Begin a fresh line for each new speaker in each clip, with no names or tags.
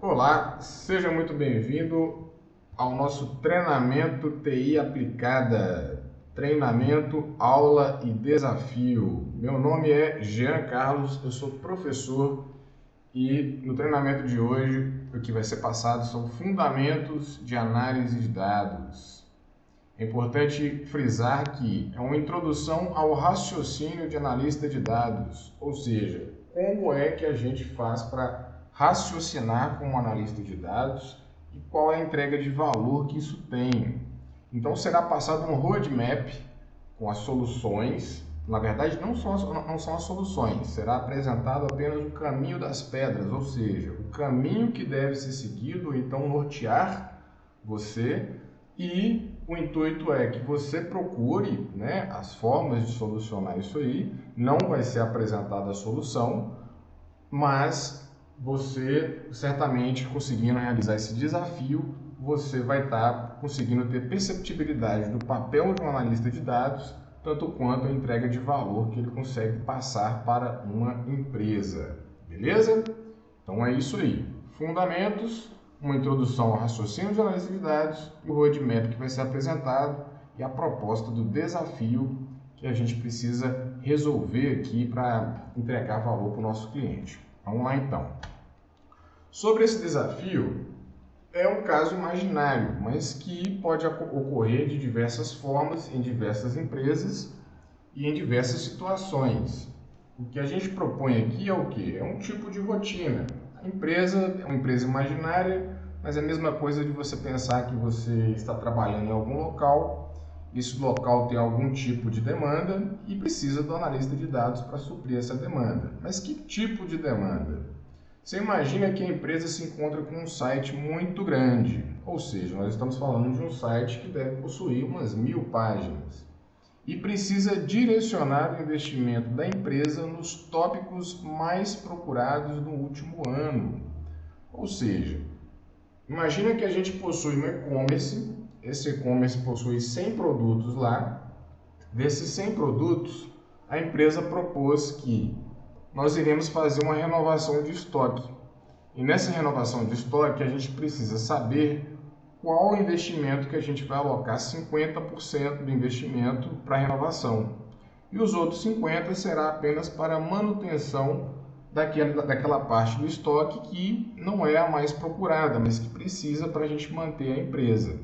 Olá, seja muito bem-vindo ao nosso treinamento TI aplicada, treinamento, aula e desafio. Meu nome é Jean Carlos, eu sou professor e no treinamento de hoje o que vai ser passado são fundamentos de análise de dados. É importante frisar que é uma introdução ao raciocínio de analista de dados, ou seja, como é que a gente faz para raciocinar como analista de dados e qual é a entrega de valor que isso tem. Então será passado um roadmap com as soluções, na verdade não são as soluções, será apresentado apenas o caminho das pedras, ou seja, o caminho que deve ser seguido, então nortear você, e o intuito é que você procure, as formas de solucionar isso aí. Não vai ser apresentada a solução, mas você certamente conseguindo realizar esse desafio, você vai estar conseguindo ter perceptibilidade do papel de um analista de dados, tanto quanto a entrega de valor que ele consegue passar para uma empresa. Beleza? Então é isso aí. Fundamentos, uma introdução ao raciocínio de análise de dados, o roadmap que vai ser apresentado e a proposta do desafio que a gente precisa resolver aqui para entregar valor para o nosso cliente. Vamos lá então. Sobre esse desafio, é um caso imaginário, mas que pode ocorrer de diversas formas, em diversas empresas e em diversas situações. O que a gente propõe aqui é o quê? É um tipo de rotina. A empresa é uma empresa imaginária, mas é a mesma coisa de você pensar que você está trabalhando em algum local, esse local tem algum tipo de demanda e precisa do analista de dados para suprir essa demanda. Mas que tipo de demanda? Você imagina que a empresa se encontra com um site muito grande, ou seja, nós estamos falando de um site que deve possuir umas 1000 páginas e precisa direcionar o investimento da empresa nos tópicos mais procurados no último ano. Ou seja, imagina que a gente possui um e-commerce, esse e-commerce possui 100 produtos lá. Desses 100 produtos, a empresa propôs que nós iremos fazer uma renovação de estoque. E nessa renovação de estoque, a gente precisa saber qual o investimento que a gente vai alocar. 50% do investimento para renovação. E os outros 50% será apenas para manutenção daquela parte do estoque que não é a mais procurada, mas que precisa para a gente manter a empresa.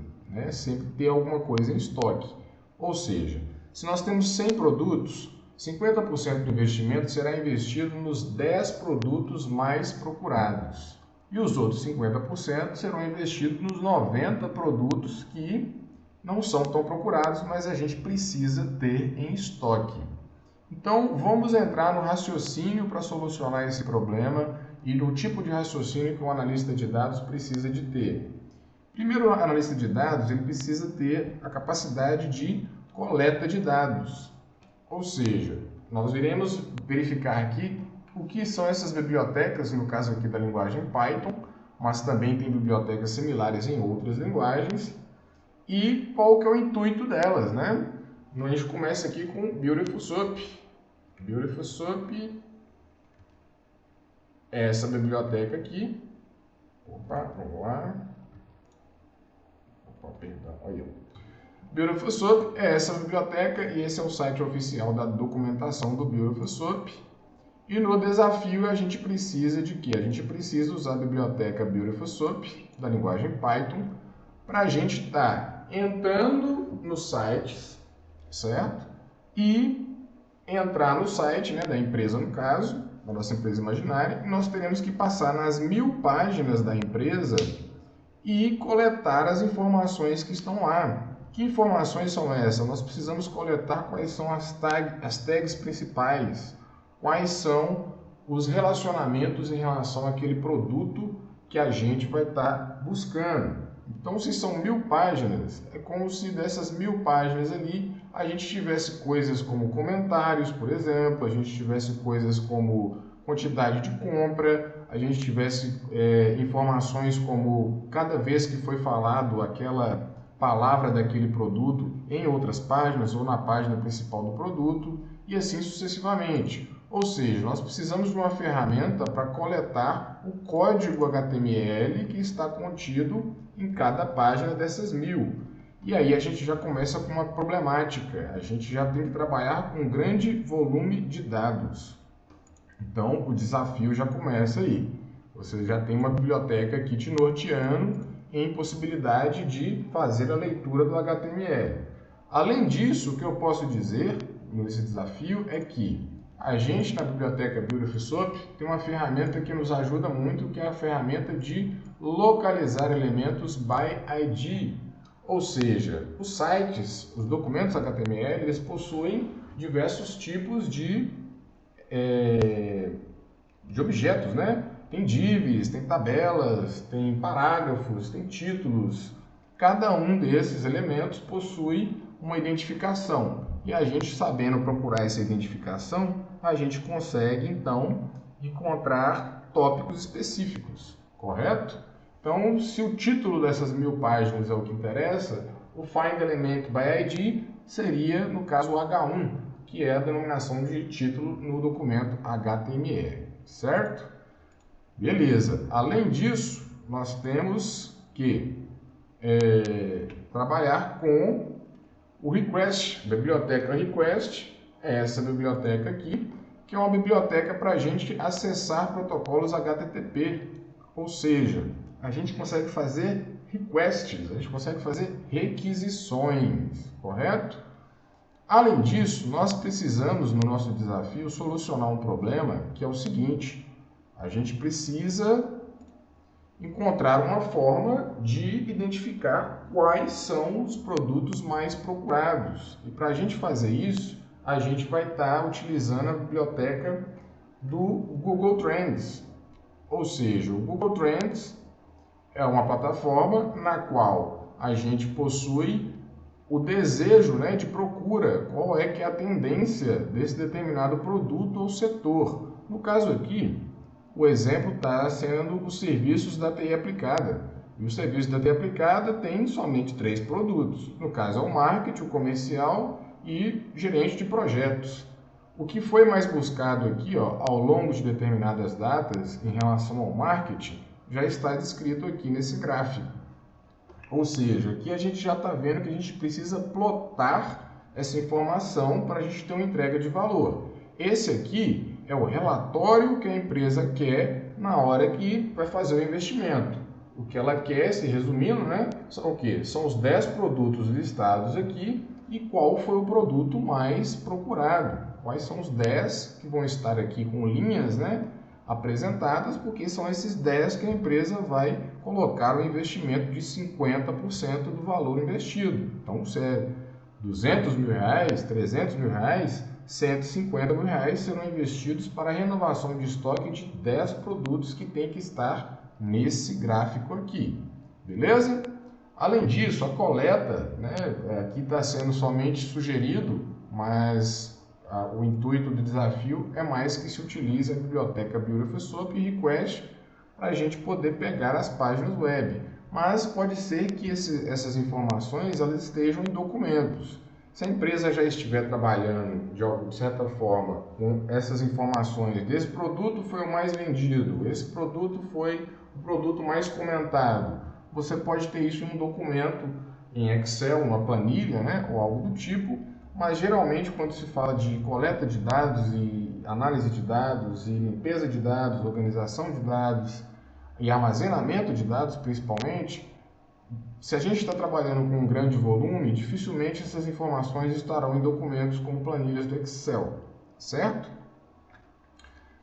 Sempre ter alguma coisa em estoque. Ou seja, se nós temos 100 produtos, 50% do investimento será investido nos 10 produtos mais procurados. E os outros 50% serão investidos nos 90 produtos que não são tão procurados, mas a gente precisa ter em estoque. Então, vamos entrar no raciocínio para solucionar esse problema e no tipo de raciocínio que o analista de dados precisa de ter. Primeiro, o analista de dados ele precisa ter a capacidade de coleta de dados. Ou seja, nós iremos verificar aqui o que são essas bibliotecas, no caso aqui da linguagem Python, mas também tem bibliotecas similares em outras linguagens, e qual que é o intuito delas, A gente começa aqui com Beautiful Soup. Beautiful Soup é essa biblioteca aqui. Opa, vamos lá. Opa, perdão, olha. Beautiful Soup é essa biblioteca e esse é o site oficial da documentação do Beautiful Soup. E no desafio a gente precisa de quê? A gente precisa usar a biblioteca Beautiful Soup da linguagem Python para a gente estar entrando nos sites, certo? E entrar no site da empresa, no caso, da nossa empresa imaginária, e nós teremos que passar nas 1000 páginas da empresa e coletar as informações que estão lá. Que informações são essas? Nós precisamos coletar quais são as tags principais, quais são os relacionamentos em relação àquele produto que a gente vai estar buscando. Então, se são 1000 páginas, é como se dessas 1000 páginas ali, a gente tivesse coisas como comentários, por exemplo, a gente tivesse coisas como quantidade de compra, a gente tivesse informações como cada vez que foi falado aquela palavra daquele produto em outras páginas ou na página principal do produto, e assim sucessivamente. Ou seja, nós precisamos de uma ferramenta para coletar o código HTML que está contido em cada página dessas 1000. E aí a gente já começa com uma problemática, a gente já tem que trabalhar com um grande volume de dados. Então o desafio já começa aí. Você já tem uma biblioteca aqui te norteando em possibilidade de fazer a leitura do HTML. Além disso, o que eu posso dizer nesse desafio é que a gente na biblioteca BuildFSOP tem uma ferramenta que nos ajuda muito, que é a ferramenta de localizar elementos by ID. Ou seja, os sites, os documentos HTML, eles possuem diversos tipos de objetos, né? Tem divs, tem tabelas, tem parágrafos, tem títulos. Cada um desses elementos possui uma identificação. E a gente, sabendo procurar essa identificação, a gente consegue, então, encontrar tópicos específicos, correto? Então, se o título dessas 1000 páginas é o que interessa, o Find Element by ID seria, no caso, o H1, que é a denominação de título no documento HTML, certo? Beleza. Além disso, nós temos que trabalhar com o request, biblioteca request, é essa biblioteca aqui, que é uma biblioteca para a gente acessar protocolos HTTP, ou seja, a gente consegue fazer requests, a gente consegue fazer requisições, correto? Além disso, nós precisamos, no nosso desafio, solucionar um problema que é o seguinte: a gente precisa encontrar uma forma de identificar quais são os produtos mais procurados. E para a gente fazer isso, a gente vai estar utilizando a biblioteca do Google Trends. Ou seja, o Google Trends é uma plataforma na qual a gente possui o desejo, né, de procura, qual é que é a tendência desse determinado produto ou setor. No caso aqui, o exemplo está sendo os serviços da TI aplicada. E o serviço da TI aplicada tem somente 3 produtos. No caso, é o marketing, o comercial e gerente de projetos. O que foi mais buscado aqui, ó, ao longo de determinadas datas em relação ao marketing, já está descrito aqui nesse gráfico. Ou seja, aqui a gente já está vendo que a gente precisa plotar essa informação para a gente ter uma entrega de valor. Esse aqui é o relatório que a empresa quer na hora que vai fazer o investimento. O que ela quer, se resumindo, né, são o quê? São os 10 produtos listados aqui e qual foi o produto mais procurado. Quais são os 10 que vão estar aqui com linhas, né, apresentadas, porque são esses 10 que a empresa vai colocar o investimento de 50% do valor investido. Então, se é R$200 mil, R$300 mil, R$150 mil serão investidos para a renovação de estoque de 10 produtos que tem que estar nesse gráfico aqui, beleza? Além disso, a coleta, né, aqui está sendo somente sugerido, mas o intuito do desafio é mais que se utilize a biblioteca BuildFSOP e Request para a gente poder pegar as páginas web. Mas pode ser que essas informações elas estejam em documentos. Se a empresa já estiver trabalhando de certa forma com essas informações, desse produto foi o mais vendido, esse produto foi o produto mais comentado, você pode ter isso em um documento em Excel, uma planilha, né, ou algo do tipo, mas geralmente quando se fala de coleta de dados e análise de dados e limpeza de dados, organização de dados e armazenamento de dados principalmente, se a gente está trabalhando com um grande volume, dificilmente essas informações estarão em documentos como planilhas do Excel, certo?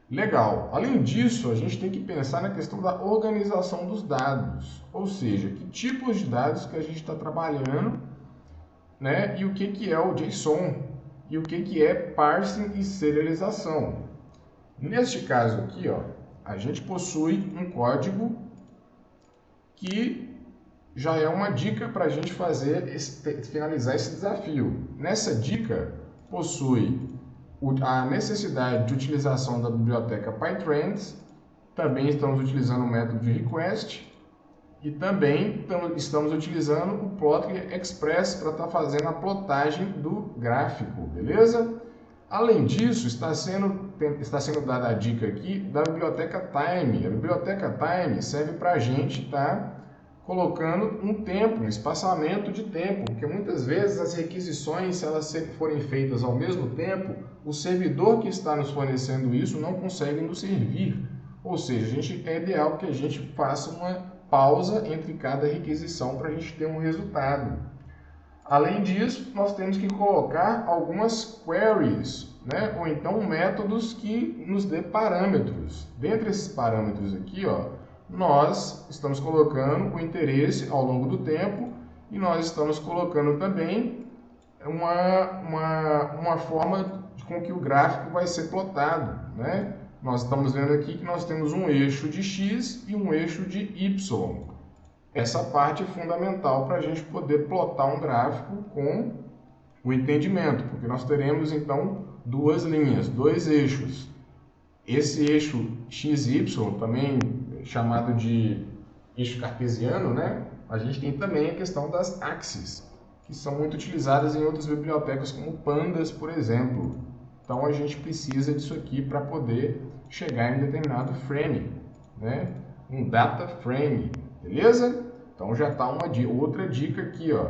Legal. Além disso, a gente tem que pensar na questão da organização dos dados, ou seja, que tipos de dados que a gente está trabalhando, né? E o que é o JSON e o que é parsing e serialização. Neste caso aqui, ó, a gente possui um código que já é uma dica para a gente finalizar esse desafio. Nessa dica, possui a necessidade de utilização da biblioteca PyTrends, também estamos utilizando o método de request e também estamos utilizando o Plotly Express para estar fazendo a plotagem do gráfico, beleza? Além disso, está sendo dada a dica aqui da biblioteca Time. A biblioteca Time serve para a gente estar colocando um tempo, um espaçamento de tempo, porque muitas vezes as requisições, se elas forem feitas ao mesmo tempo, o servidor que está nos fornecendo isso não consegue nos servir. Ou seja, é ideal que a gente faça uma pausa entre cada requisição para a gente ter um resultado. Além disso, nós temos que colocar algumas queries, né? Ou então métodos que nos dê parâmetros. Dentre esses parâmetros aqui, ó, nós estamos colocando o interesse ao longo do tempo e nós estamos colocando também uma forma com que o gráfico vai ser plotado, né? Nós estamos vendo aqui que nós temos um eixo de X e um eixo de Y. Essa parte é fundamental para a gente poder plotar um gráfico com o entendimento, porque nós teremos então duas linhas, dois eixos. Esse eixo XY, também chamado de eixo cartesiano, né? A gente tem também a questão das axes, que são muito utilizadas em outras bibliotecas como Pandas, por exemplo. Então a gente precisa disso aqui para poder chegar em determinado frame, né? Um data frame, beleza? Então já está outra dica aqui, ó,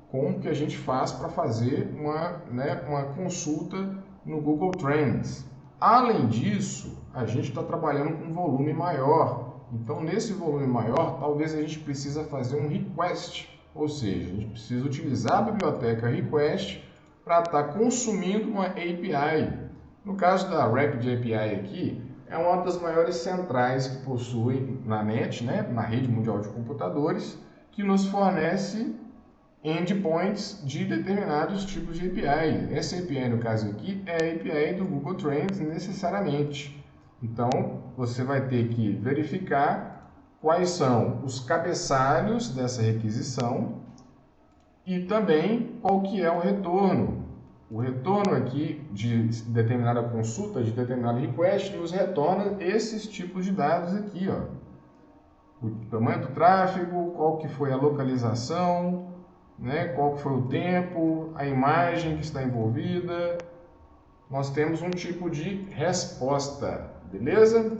como que a gente faz para fazer uma consulta no Google Trends. Além disso, a gente está trabalhando com um volume maior. Então nesse volume maior, talvez a gente precisa fazer um request, ou seja, a gente precisa utilizar a biblioteca request para estar consumindo uma API. No caso da Rapid API aqui, é uma das maiores centrais que possui na net, né, na rede mundial de computadores, que nos fornece endpoints de determinados tipos de API. Essa API, no caso aqui, é a API do Google Trends necessariamente. Então, você vai ter que verificar quais são os cabeçalhos dessa requisição e também qual que é o retorno. O retorno aqui de determinada consulta, de determinado request, nos retorna esses tipos de dados aqui, ó. O tamanho do tráfego, qual que foi a localização, né? Qual que foi o tempo, a imagem que está envolvida. Nós temos um tipo de resposta, beleza?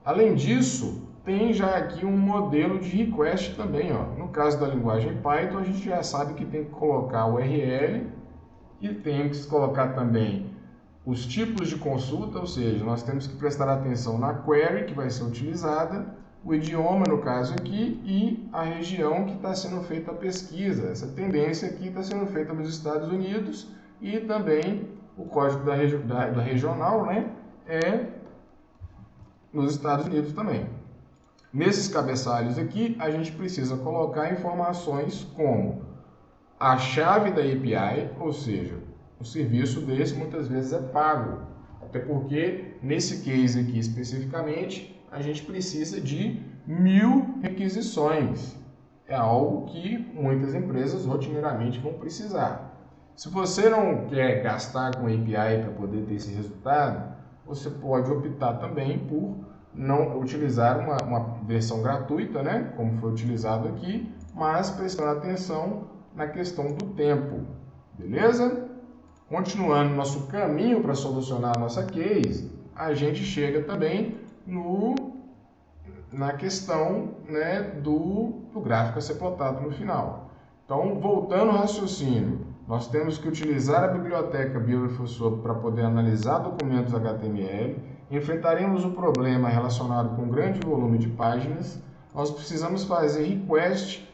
Além disso, tem já aqui um modelo de request também, ó. No caso da linguagem Python, a gente já sabe que tem que colocar o URL e tem que colocar também os tipos de consulta, ou seja, nós temos que prestar atenção na query que vai ser utilizada, o idioma no caso aqui e a região que está sendo feita a pesquisa. Essa tendência aqui está sendo feita nos Estados Unidos e também o código da regional, né, é nos Estados Unidos também. Nesses cabeçalhos aqui, a gente precisa colocar informações como a chave da API, ou seja, o serviço desse muitas vezes é pago. Até porque, nesse case aqui especificamente, a gente precisa de 1000 requisições. É algo que muitas empresas rotineiramente vão precisar. Se você não quer gastar com API para poder ter esse resultado, você pode optar também por não utilizar uma versão gratuita, né, como foi utilizado aqui, mas prestando atenção na questão do tempo, beleza? Continuando nosso caminho para solucionar a nossa case, a gente chega também na questão, né, do gráfico a ser plotado no final. Então, voltando ao raciocínio, nós temos que utilizar a biblioteca Beautiful Soup para poder analisar documentos HTML, enfrentaremos o problema relacionado com grande volume de páginas, nós precisamos fazer request.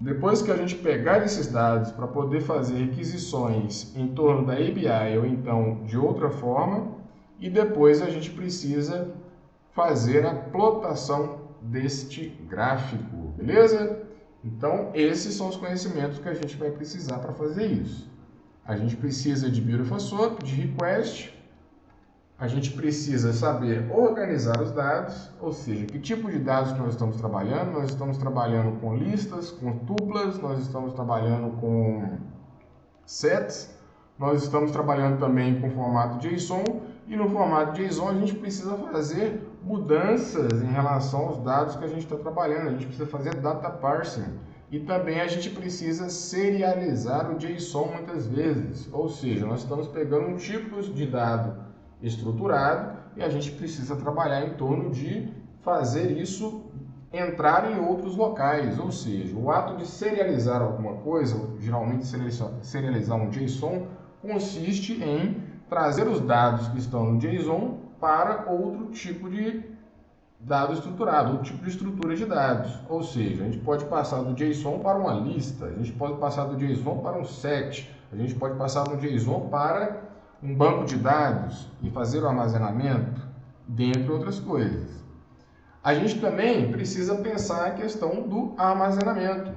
Depois que a gente pegar esses dados para poder fazer requisições em torno da API ou então de outra forma, e depois a gente precisa fazer a plotação deste gráfico, beleza? Então, esses são os conhecimentos que a gente vai precisar para fazer isso. A gente precisa de Beautiful Soup, de request, a gente precisa saber organizar os dados, ou seja, que tipo de dados nós estamos trabalhando. Nós estamos trabalhando com listas, com tuplas, nós estamos trabalhando com sets, nós estamos trabalhando também com formato JSON, e no formato JSON a gente precisa fazer mudanças em relação aos dados que a gente está trabalhando, a gente precisa fazer data parsing. E também a gente precisa serializar o JSON muitas vezes, ou seja, nós estamos pegando um tipo de dado estruturado e a gente precisa trabalhar em torno de fazer isso entrar em outros locais, ou seja, o ato de serializar alguma coisa, geralmente serializar um JSON, consiste em trazer os dados que estão no JSON para outro tipo de dado estruturado, outro tipo de estrutura de dados. Ou seja, a gente pode passar do JSON para uma lista, a gente pode passar do JSON para um set, a gente pode passar do JSON para um banco de dados e fazer o armazenamento, dentre outras coisas. A gente também precisa pensar a questão do armazenamento.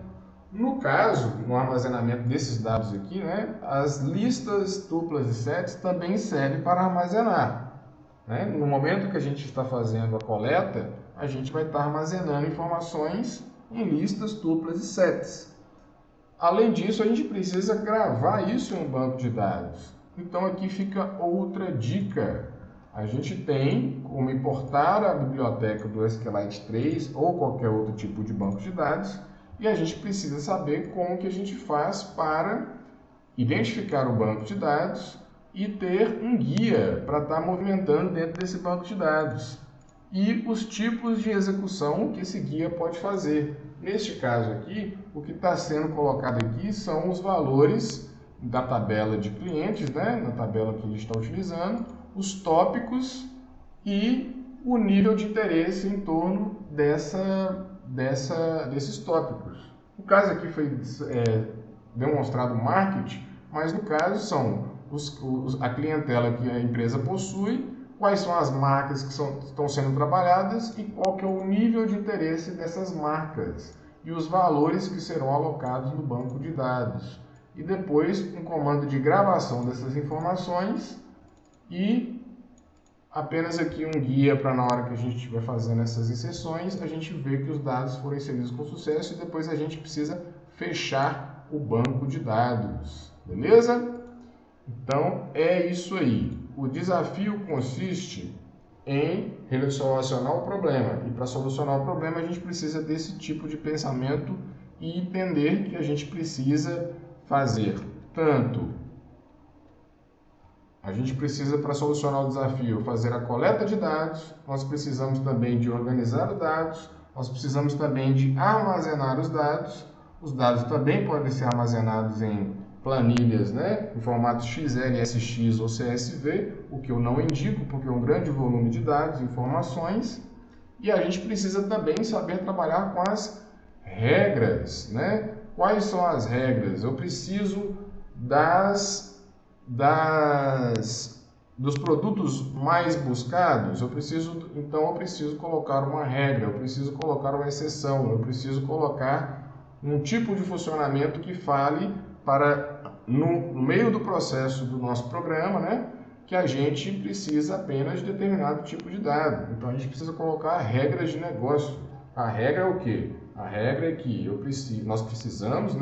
No caso, no armazenamento desses dados aqui, né, as listas, tuplas e sets também servem para armazenar. No momento que a gente está fazendo a coleta, a gente vai estar armazenando informações em listas, tuplas e sets. Além disso, a gente precisa gravar isso em um banco de dados. Então aqui fica outra dica. A gente tem como importar a biblioteca do SQLite 3 ou qualquer outro tipo de banco de dados e a gente precisa saber como que a gente faz para identificar o banco de dados e ter um guia para estar movimentando dentro desse banco de dados e os tipos de execução que esse guia pode fazer. Neste caso aqui, o que está sendo colocado aqui são os valores da tabela de clientes, na tabela que a gente está utilizando, os tópicos e o nível de interesse em torno desses tópicos. No caso aqui foi demonstrado marketing, mas no caso são a clientela que a empresa possui, quais são as marcas que estão sendo trabalhadas e qual que é o nível de interesse dessas marcas e os valores que serão alocados no banco de dados. E depois um comando de gravação dessas informações e apenas aqui um guia para na hora que a gente estiver fazendo essas inserções, a gente ver que os dados foram inseridos com sucesso e depois a gente precisa fechar o banco de dados. Beleza? Então, é isso aí. O desafio consiste em solucionar o problema. E para solucionar o problema, a gente precisa desse tipo de pensamento e entender que a gente precisa fazer tanto. A gente precisa, para solucionar o desafio, fazer a coleta de dados, nós precisamos também de organizar os dados, nós precisamos também de armazenar os dados também podem ser armazenados em planilhas, em formato XLSX ou CSV, o que eu não indico porque é um grande volume de dados, informações, e a gente precisa também saber trabalhar com as regras, Quais são as regras? Eu preciso dos produtos mais buscados, eu preciso colocar uma regra, eu preciso colocar uma exceção, eu preciso colocar um tipo de funcionamento que fale para, no meio do processo do nosso programa, que a gente precisa apenas de determinado tipo de dado. Então a gente precisa colocar regras de negócio. A regra é o quê? A regra é que nós precisamos,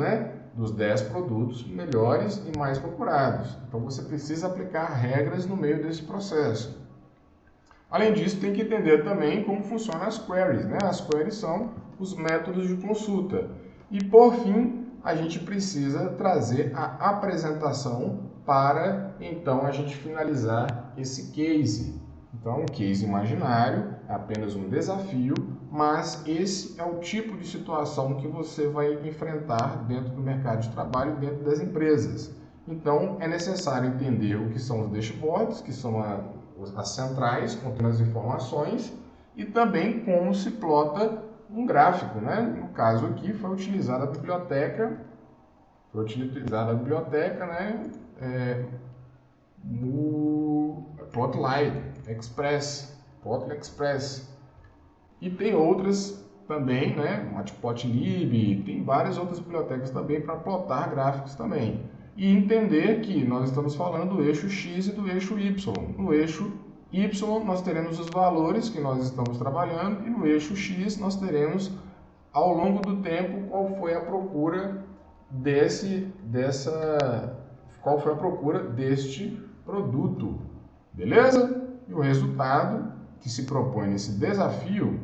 dos 10 produtos melhores e mais procurados. Então você precisa aplicar regras no meio desse processo. Além disso, tem que entender também como funcionam as queries. As queries são os métodos de consulta. E por fim, a gente precisa trazer a apresentação para então a gente finalizar esse case. Então, um case imaginário é apenas um desafio, mas esse é o tipo de situação que você vai enfrentar dentro do mercado de trabalho, dentro das empresas. Então, é necessário entender o que são os dashboards, que são as centrais contendo as informações, e também como se plota um gráfico, No caso aqui foi utilizada a biblioteca, no Plotly Express. E tem outras também, Matplotlib, tem várias outras bibliotecas também para plotar gráficos também. E entender que nós estamos falando do eixo X e do eixo Y. No eixo Y nós teremos os valores que nós estamos trabalhando e no eixo X nós teremos ao longo do tempo qual foi a procura deste produto. Beleza? E o resultado que se propõe nesse desafio,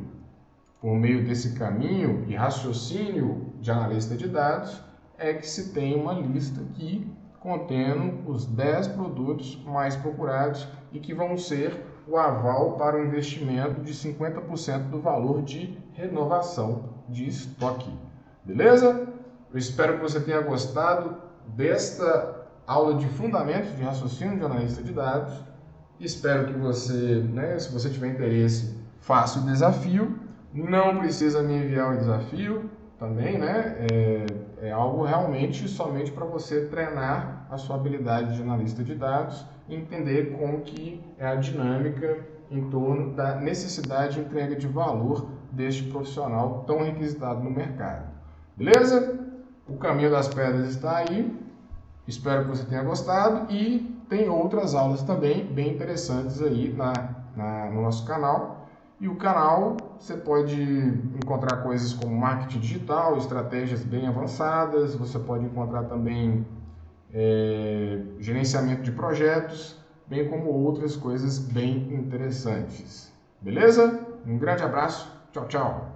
por meio desse caminho e raciocínio de analista de dados é que se tem uma lista aqui contendo os 10 produtos mais procurados e que vão ser o aval para o investimento de 50% do valor de renovação de estoque. Beleza? Eu espero que você tenha gostado desta aula de fundamentos de raciocínio de analista de dados. Espero que você, se você tiver interesse, faça o desafio. Não precisa me enviar o desafio também, É algo realmente somente para você treinar a sua habilidade de analista de dados e entender como que é a dinâmica em torno da necessidade de entrega de valor deste profissional tão requisitado no mercado. Beleza? O caminho das pedras está aí. Espero que você tenha gostado e tem outras aulas também bem interessantes aí no nosso canal. E o canal você pode encontrar coisas como marketing digital, estratégias bem avançadas, você pode encontrar também gerenciamento de projetos, bem como outras coisas bem interessantes. Beleza? Um grande abraço, tchau, tchau!